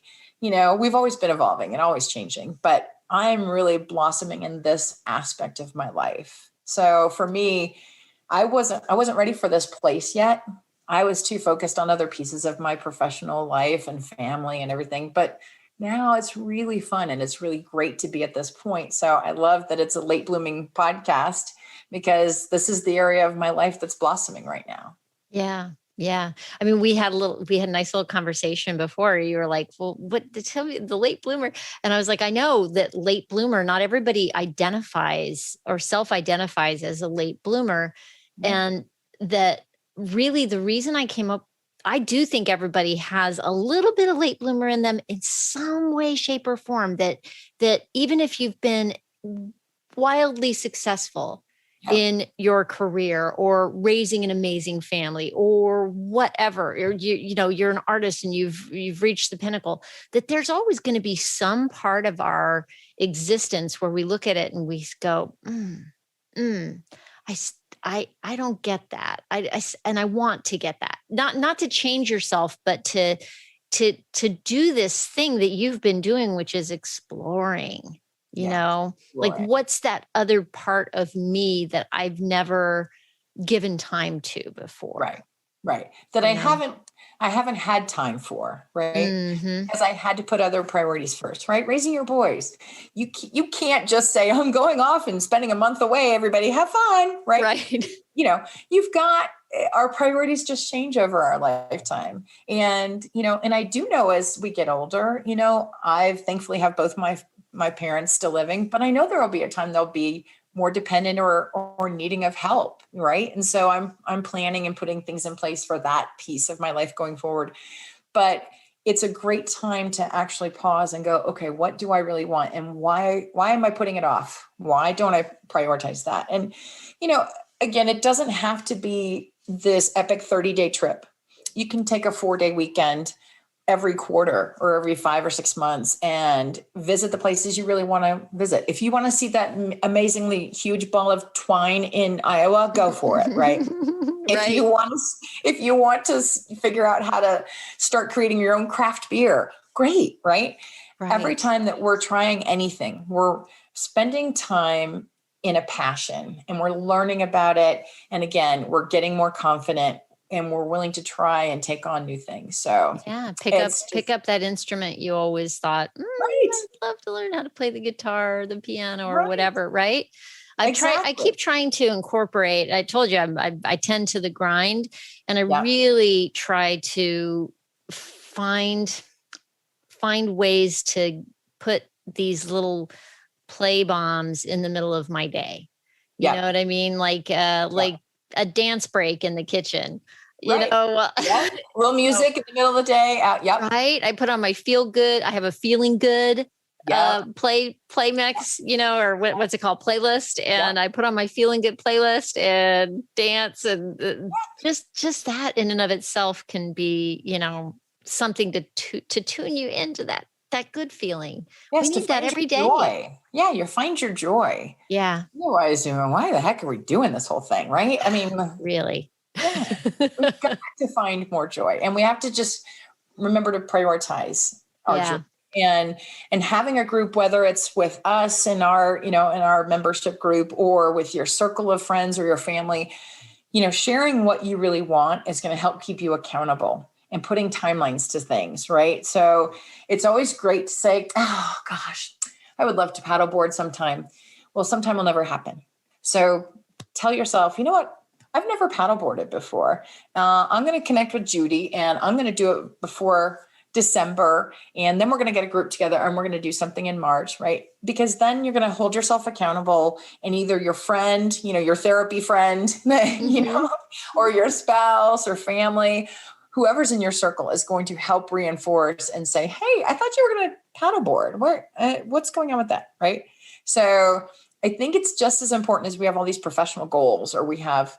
we've always been evolving and always changing, but I'm really blossoming in this aspect of my life. So for me, I wasn't ready for this place yet. I was too focused on other pieces of my professional life and family and everything. But now it's really fun and it's really great to be at this point. So I love that it's a late blooming podcast because this is the area of my life that's blossoming right now. Yeah. Yeah. I mean, we had a nice little conversation before. You were like, well, tell me the late bloomer. And I was like, I know that late bloomer, not everybody identifies or self-identifies as a late bloomer. And that really the reason I came up, I do think everybody has a little bit of late bloomer in them in some way, shape, or form, that even if you've been wildly successful in your career or raising an amazing family or whatever, or you're an artist and you've reached the pinnacle, that there's always going to be some part of our existence where we look at it and we go, I don't get that. And I want to get that. Not to change yourself, but to do this thing that you've been doing, which is exploring. What's that other part of me that I've never given time to before? Right. That I haven't had time for, right? Because I had to put other priorities first, right? Raising your boys. You can't just say, I'm going off and spending a month away. Everybody have fun, right? Right. You've got our priorities just change over our lifetime. And, and I do know as we get older, I thankfully have both my parents still living, but I know there will be a time they'll be more dependent or needing of help. Right. And so I'm planning and putting things in place for that piece of my life going forward. But it's a great time to actually pause and go, okay, what do I really want? And why am I putting it off? Why don't I prioritize that? And, again, it doesn't have to be this epic 30-day trip. You can take a 4-day weekend every quarter or every 5 or 6 months and visit the places you really want to visit. If you want to see that amazingly huge ball of twine in Iowa, go for it. Right. If you want to figure out how to start creating your own craft beer, great. Right. Every time that we're trying anything, we're spending time in a passion and we're learning about it. And again, we're getting more confident and we're willing to try and take on new things. So yeah, pick up that instrument you always thought, I'd love to learn how to play the guitar or the piano or whatever. Right. I keep trying to incorporate. I told you I tend to the grind, and I really try to find ways to put these little play bombs in the middle of my day. You know what I mean? Like a dance break in the kitchen. You know, real music in the middle of the day. Right. I put on my feel good. I have a feeling good. Play mix, or what's it called? Playlist. And I put on my feeling good playlist and dance, and just that in and of itself can be, something to tune you into that good feeling. Yes, we need that every day. Joy. Yeah. You find your joy. Yeah. Otherwise, why the heck are we doing this whole thing? Right. I mean, really, we've got to find more joy, and we have to just remember to prioritize our joy. And having a group, whether it's with us in our, in our membership group or with your circle of friends or your family, sharing what you really want is going to help keep you accountable and putting timelines to things. Right. So it's always great to say, oh gosh, I would love to paddleboard sometime. Well, sometime will never happen. So tell yourself, you know what? I've never paddleboarded before. I'm going to connect with Judy and I'm going to do it before December. And then we're going to get a group together and we're going to do something in March, right? Because then you're going to hold yourself accountable, and either your friend, your therapy friend, or your spouse or family, whoever's in your circle is going to help reinforce and say, hey, I thought you were going to paddleboard. What's going on with that? Right. So I think it's just as important as we have all these professional goals, or we have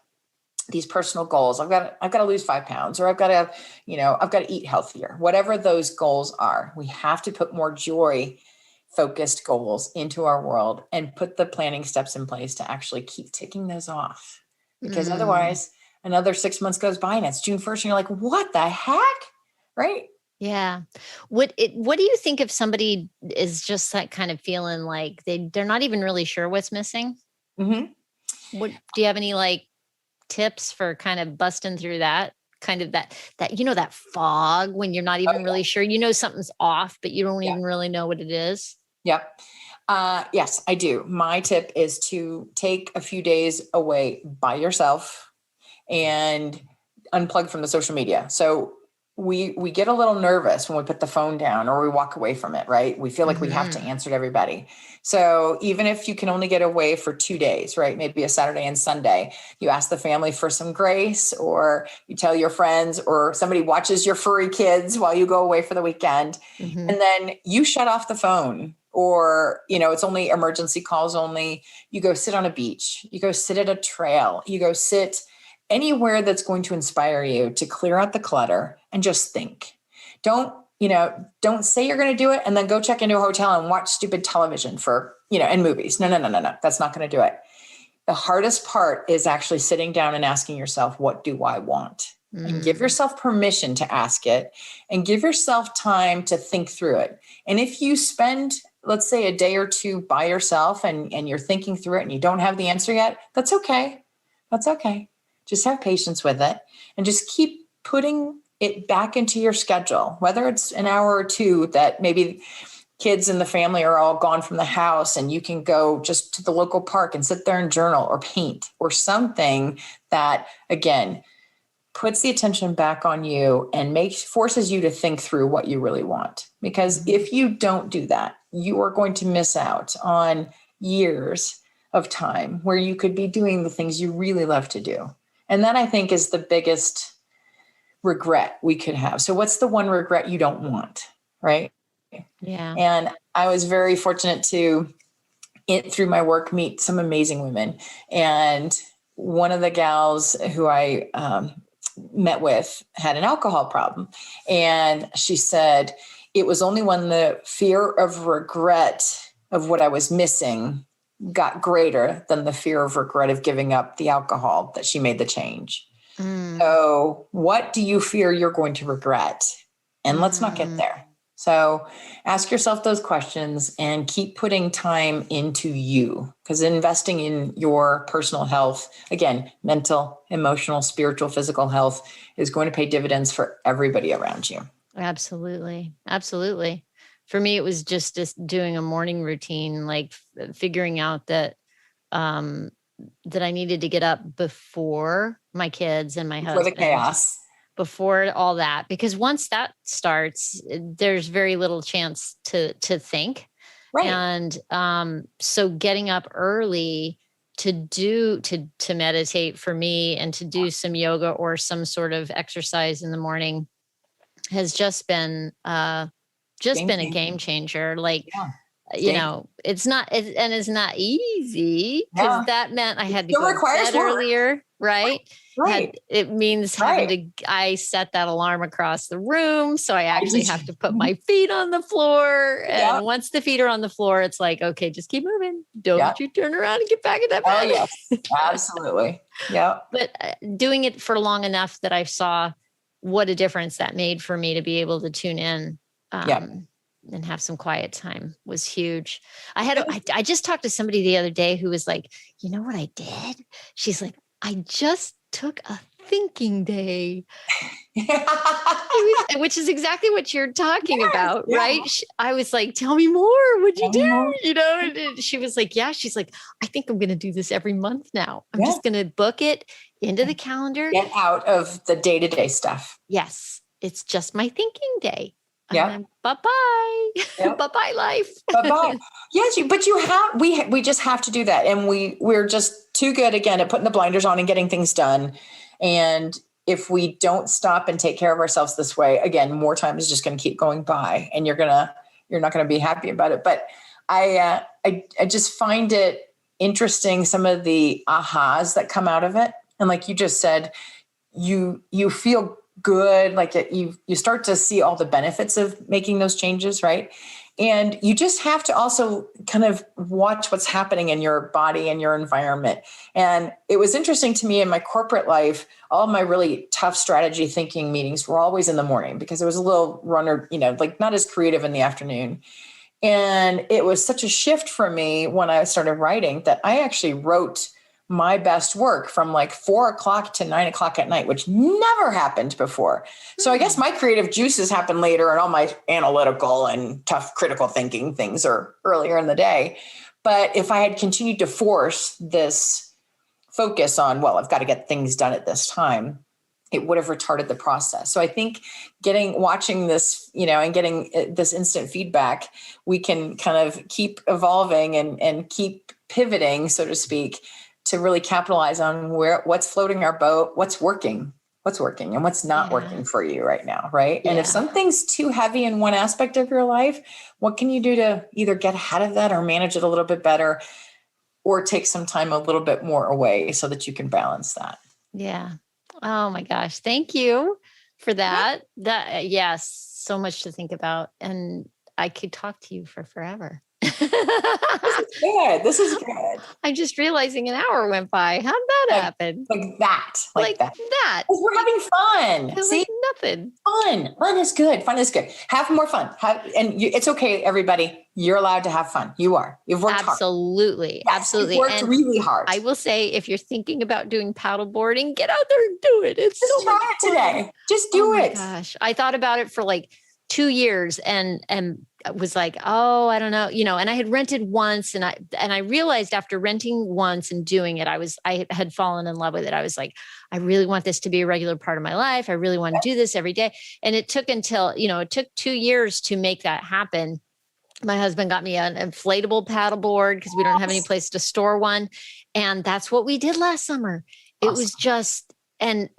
these personal goals. I've got to lose 5 pounds, or I've got to eat healthier, whatever those goals are. We have to put more joy focused goals into our world and put the planning steps in place to actually keep ticking those off, because otherwise another 6 months goes by and it's June 1st and you're like, what the heck? Right. Yeah. What do you think if somebody is just that kind of feeling like they're not even really sure what's missing? Mm-hmm. Do you have any tips for kind of busting through that kind of that that fog when you're not even really sure, something's off, but you don't even really know what it is? Yep. Yes, I do. My tip is to take a few days away by yourself and unplug from the social media. So we get a little nervous when we put the phone down or we walk away from it, right? We feel like we have to answer to everybody. So even if you can only get away for 2 days, right? Maybe a Saturday and Sunday, you ask the family for some grace, or you tell your friends, or somebody watches your furry kids while you go away for the weekend. And then you shut off the phone, or, it's only emergency calls only. You go sit on a beach, you go sit at a trail, you go sit anywhere that's going to inspire you to clear out the clutter and just think. Don't say you're going to do it and then go check into a hotel and watch stupid television and movies. No. That's not going to do it. The hardest part is actually sitting down and asking yourself, what do I want? And give yourself permission to ask it, and give yourself time to think through it. And if you spend, let's say, a day or two by yourself and you're thinking through it and you don't have the answer yet, that's okay. That's okay. Just have patience with it and just keep putting it back into your schedule, whether it's an hour or two that maybe kids and the family are all gone from the house and you can go just to the local park and sit there and journal or paint or something that, again, puts the attention back on you and forces you to think through what you really want. Because if you don't do that, you are going to miss out on years of time where you could be doing the things you really love to do. And that, I think, is the biggest regret we could have. So what's the one regret you don't want, right? Yeah. And I was very fortunate to, through my work, meet some amazing women. And one of the gals who I met with had an alcohol problem. And she said, it was only when the fear of regret of what I was missing got greater than the fear of regret of giving up the alcohol that she made the change. So what do you fear you're going to regret? And let's not get there. So ask yourself those questions and keep putting time into you, because investing in your personal health, again, mental, emotional, spiritual, physical health, is going to pay dividends for everybody around you. Absolutely. Absolutely. For me, it was just doing a morning routine, like figuring out that, that I needed to get up before my kids and my husband. For the chaos. Before all that, because once that starts, there's very little chance to think. Right. And so getting up early to meditate for me and to do some yoga or some sort of exercise in the morning has just been a game changer. Like, you know, it's not easy, because that meant I had to go to bed earlier, right? Right. It means having to, I set that alarm across the room. So I actually have to put my feet on the floor. And once the feet are on the floor, it's like, okay, just keep moving. Don't you turn around and get back in that bed. Oh, yes, absolutely. Yeah. But doing it for long enough that I saw what a difference that made for me to be able to tune in. And have some quiet time was huge. I just talked to somebody the other day who was like, you know what I did? She's like, I just took a thinking day, which is exactly what you're talking about, right? I was like, tell me more. What'd you do? You know, and she was like, she's like, I think I'm going to do this every month now. I'm just going to book it into the calendar. Get out of the day-to-day stuff. Yes. It's just my thinking day. Yeah. Bye-bye. Yep. Bye-bye life. Bye-bye. Yes, but we just have to do that. And we're just too good, again, at putting the blinders on and getting things done. And if we don't stop and take care of ourselves this way, again, more time is just going to keep going by, and you're not going to be happy about it. But I just find it interesting, some of the ahas that come out of it. And like you just said, you feel good, like you start to see all the benefits of making those changes, right? And you just have to also kind of watch what's happening in your body and your environment. And it was interesting to me in my corporate life, all of my really tough strategy thinking meetings were always in the morning, because it was a little runner, like not as creative in the afternoon. And it was such a shift for me when I started writing that I actually wrote my best work from like 4:00 to 9:00 at night, which never happened before. So I guess my creative juices happen later, and all my analytical and tough critical thinking things are earlier in the day. But if I had continued to force this focus on, well, I've got to get things done at this time, it would have retarded the process. So I think watching this, and getting this instant feedback, we can kind of keep evolving and keep pivoting, so to speak, to really capitalize on what's floating our boat, what's working and what's not working for you right now. Right. And if something's too heavy in one aspect of your life, what can you do to either get ahead of that or manage it a little bit better, or take some time a little bit more away so that you can balance that? Yeah. Oh my gosh. Thank you for that. Yes. So much to think about. And I could talk to you for forever. This is good. I'm just realizing an hour went by. How did that happen? Like that. Because we're having fun. See, nothing. Fun is good. Fun is good. Have more fun. It's okay, everybody. You're allowed to have fun. You are. You've worked hard. Absolutely. You've worked really hard. I will say, if you're thinking about doing paddle boarding, get out there and do it. It's just try it today. Just do it. Gosh, I thought about it for like 2 years and was like, oh, I don't know, and I had rented once and I realized after renting once and doing it, I had fallen in love with it. I was like, I really want this to be a regular part of my life. I really want to do this every day. And it took it took 2 years to make that happen. My husband got me an inflatable paddleboard because we don't have any place to store one. And that's what we did last summer. Awesome. It was just, and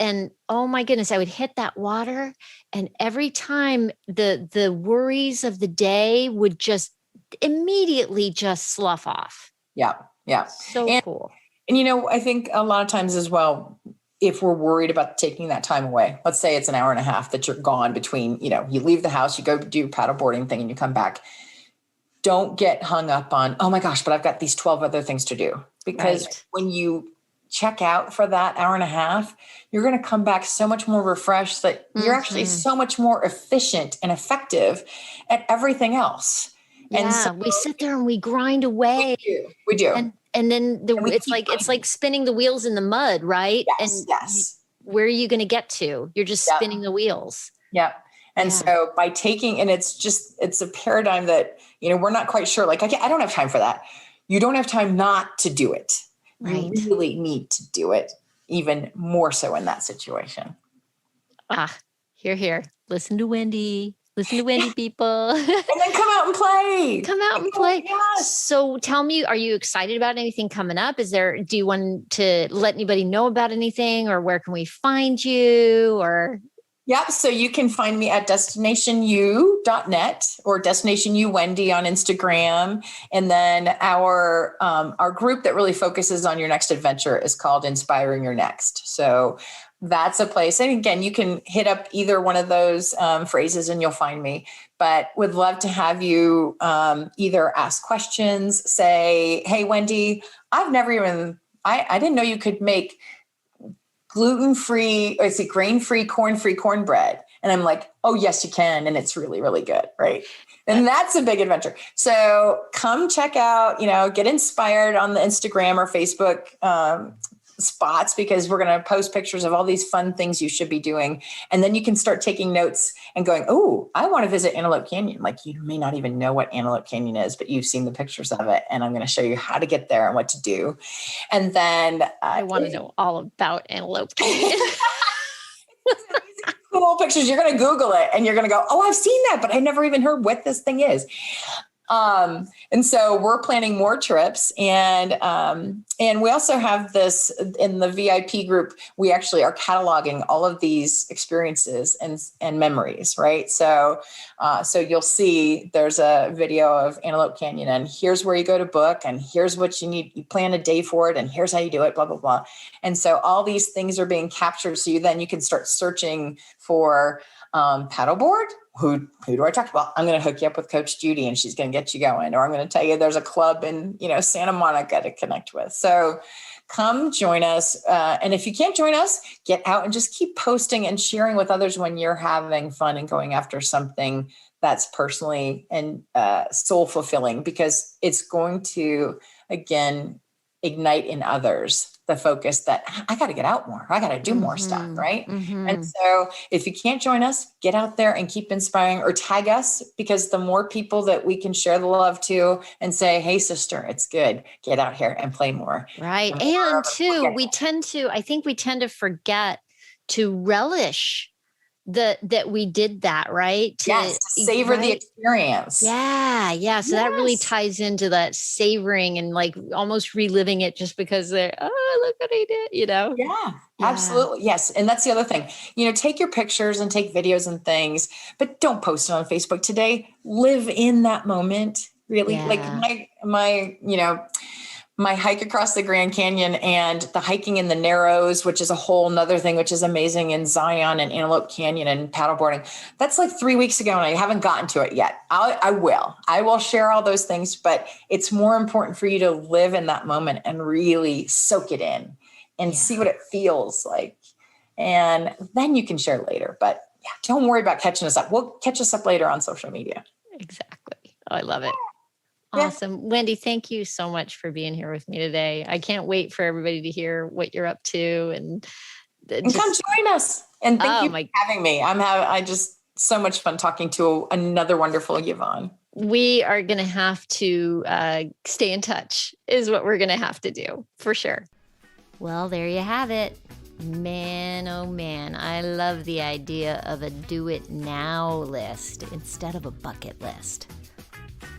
oh my goodness, I would hit that water and every time the worries of the day would just immediately just slough off. Yeah. Yeah. So cool. And, I think a lot of times as well, if we're worried about taking that time away, let's say it's an hour and a half that you're gone between, you leave the house, you go do paddleboarding thing and you come back. Don't get hung up on, oh my gosh, but I've got these 12 other things to do. Because when you check out for that hour and a half, you're going to come back so much more refreshed that you're actually so much more efficient and effective at everything else. Yeah, and so we sit there and we grind away. We do. And then it's like spinning the wheels in the mud, right? Yes. And where are you going to get to? You're just spinning the wheels. Yeah. And so by and it's a paradigm that, we're not quite sure. Like, I don't have time for that. You don't have time not to do it. Right. You really need to do it, even more so in that situation. Here. Listen to Wendy. Listen to Wendy, people. And then come out and play. Come out and play. Yes. So tell me, are you excited about anything coming up? Do you want to let anybody know about anything, or where can we find you, or? Yep. So you can find me at DestinationU.net or DestinationU Wendy on Instagram. And then our group that really focuses on your next adventure is called Inspiring Your Next. So that's a place. And again, you can hit up either one of those phrases and you'll find me, but would love to have you either ask questions, say, hey, Wendy, I didn't know you could make grain-free, corn-free cornbread. And I'm like, oh, yes, you can. And it's really, really good. Right. And that's a big adventure. So come check out, get inspired on the Instagram or Facebook spots, because we're going to post pictures of all these fun things you should be doing. And then you can start taking notes and going, oh, I want to visit Antelope Canyon. Like, you may not even know what Antelope Canyon is, but you've seen the pictures of it. And I'm going to show you how to get there and what to do. And then I want to know all about Antelope Canyon. Cool pictures. You're going to Google it and you're going to go, oh, I've seen that, but I never even heard what this thing is. And so we're planning more trips, and we also have this in the VIP group. We actually are cataloging all of these experiences and memories, right? So you'll see there's a video of Antelope Canyon, and here's where you go to book, and here's what you need. You plan a day for it, and here's how you do it, blah, blah, blah. And so all these things are being captured. So you can start searching for paddleboard. Who do I talk about? I'm going to hook you up with Coach Judy and she's going to get you going. Or I'm going to tell you there's a club in, Santa Monica to connect with. So come join us. And if you can't join us, get out and just keep posting and sharing with others when you're having fun and going after something that's personally and soul fulfilling, because it's going to, again, ignite in others the focus that I got to get out more. I got to do more stuff. Right. Mm-hmm. And so if you can't join us, get out there and keep inspiring, or tag us, because the more people that we can share the love to and say, hey, sister, it's good. Get out here and play more. Right. And too, I think we tend to forget to relish that we did that, right? To savor the experience. Yeah. So that really ties into that savoring and like almost reliving it, just because look what I did, Yeah, absolutely. Yes. And that's the other thing, take your pictures and take videos and things, but don't post it on Facebook today. Live in that moment. Really. Yeah. Like my hike across the Grand Canyon and the hiking in the Narrows, which is a whole nother thing, which is amazing, in Zion and Antelope Canyon and paddleboarding. That's like 3 weeks ago and I haven't gotten to it yet. I will share all those things, but it's more important for you to live in that moment and really soak it in and see what it feels like. And then you can share later, but don't worry about catching us up. We'll catch us up later on social media. Exactly. Oh, I love it. Awesome. Yeah. Wendy, thank you so much for being here with me today. I can't wait for everybody to hear what you're up to, and come join us. And thank you for having me. I just so much fun talking to another wonderful Yvonne. We are going to have to stay in touch is what we're going to have to do for sure. Well, there you have it. Man, oh man, I love the idea of a do it now list instead of a bucket list.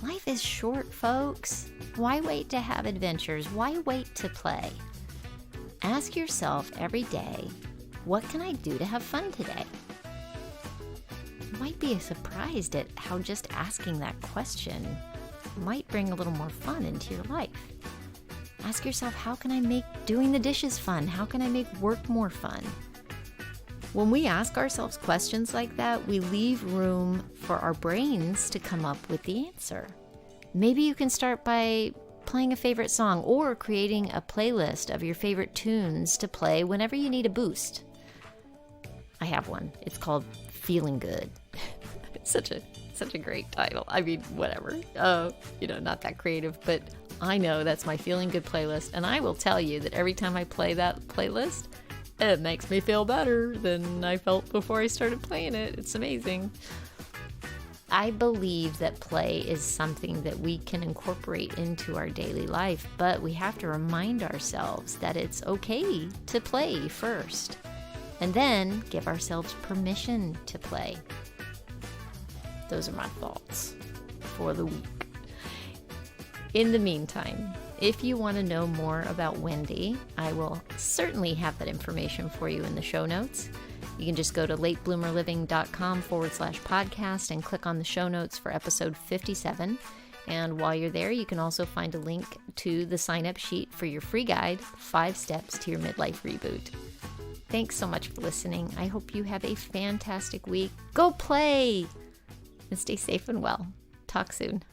Life is short, folks. Why wait to have adventures? Why wait to play? Ask yourself every day, what can I do to have fun today? You might be surprised at how just asking that question might bring a little more fun into your life. Ask yourself, how can I make doing the dishes fun? How can I make work more fun? When we ask ourselves questions like that, we leave room for our brains to come up with the answer. Maybe you can start by playing a favorite song or creating a playlist of your favorite tunes to play whenever you need a boost. I have one. It's called Feeling Good. It's such a great title. I mean, whatever. Not that creative, but I know that's my Feeling Good playlist, and I will tell you that every time I play that playlist, it makes me feel better than I felt before I started playing it. It's amazing. I believe that play is something that we can incorporate into our daily life, but we have to remind ourselves that it's okay to play first, and then give ourselves permission to play. Those are my thoughts for the week. In the meantime, if you want to know more about Wendy, I will certainly have that information for you in the show notes. You can just go to latebloomerliving.com/podcast and click on the show notes for episode 57. And while you're there, you can also find a link to the sign-up sheet for your free guide, 5 Steps to Your Midlife Reboot. Thanks so much for listening. I hope you have a fantastic week. Go play! And stay safe and well. Talk soon.